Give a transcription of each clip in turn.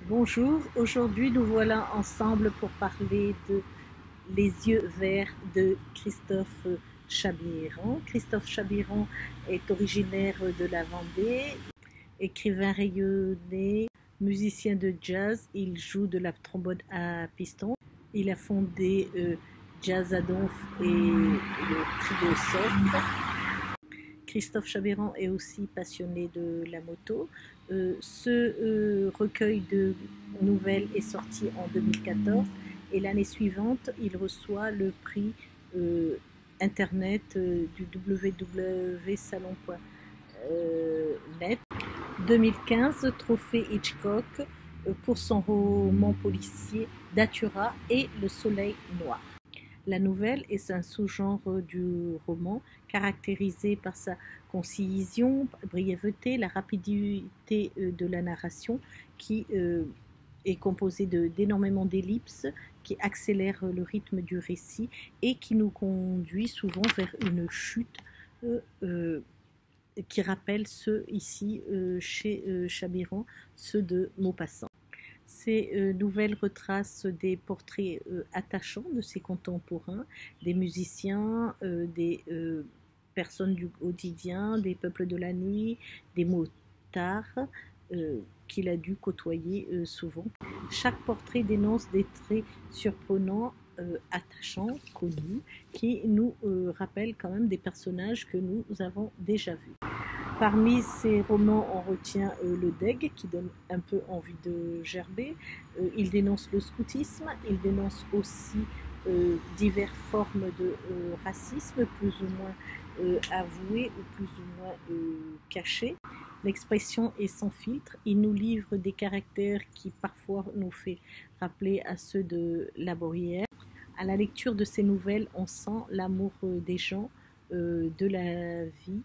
Bonjour, aujourd'hui nous voilà ensemble pour parler de Les yeux verts de Christophe Chabiran. Christophe Chabiran est originaire de la Vendée, écrivain rayonné, musicien de jazz, il joue de la trombone à piston. Il a fondé Jazz à Donf et le Trio Sof. Christophe Chabiran est aussi passionné de la moto. Ce recueil de nouvelles est sorti en 2014 et l'année suivante, il reçoit le prix internet du www.salon.net. 2015, trophée Hitchcock pour son roman policier Datura et Le Soleil Noir. La nouvelle est un sous-genre du roman caractérisé par sa concision, brièveté, la rapidité de la narration qui est composée d'énormément d'ellipses qui accélèrent le rythme du récit et qui nous conduit souvent vers une chute qui rappelle ceux ici chez Chabiran, ceux de Maupassant. Ces nouvelles retracent des portraits attachants de ses contemporains, des musiciens, des personnes du quotidien, des peuples de la nuit, des motards qu'il a dû côtoyer souvent. Chaque portrait dénonce des traits surprenants, attachants, connus, qui nous rappellent quand même des personnages que nous avons déjà vus. Parmi ces romans, on retient Le Deg, qui donne un peu envie de gerber. Il dénonce le scoutisme, il dénonce aussi diverses formes de racisme, plus ou moins avouées ou plus ou moins cachées. L'expression est sans filtre, il nous livre des caractères qui parfois nous fait rappeler à ceux de La Bruyère. À la lecture de ces nouvelles, on sent l'amour des gens, de la vie.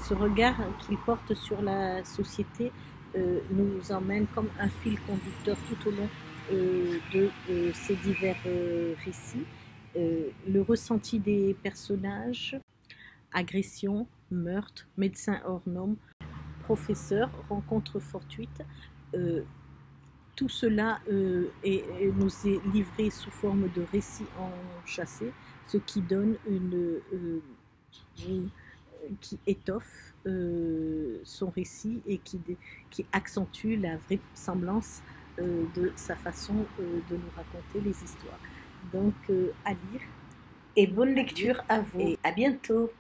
Ce regard qu'il porte sur la société nous emmène comme un fil conducteur tout au long de ces divers récits. Le ressenti des personnages, agression, meurtre, médecin hors norme, professeur, rencontre fortuite, tout cela nous est livré sous forme de récits enchâssés, ce qui donne qui étoffe son récit et qui accentue la vraisemblance de sa façon de nous raconter les histoires. Donc à lire et bonne lecture à vous. Et à bientôt.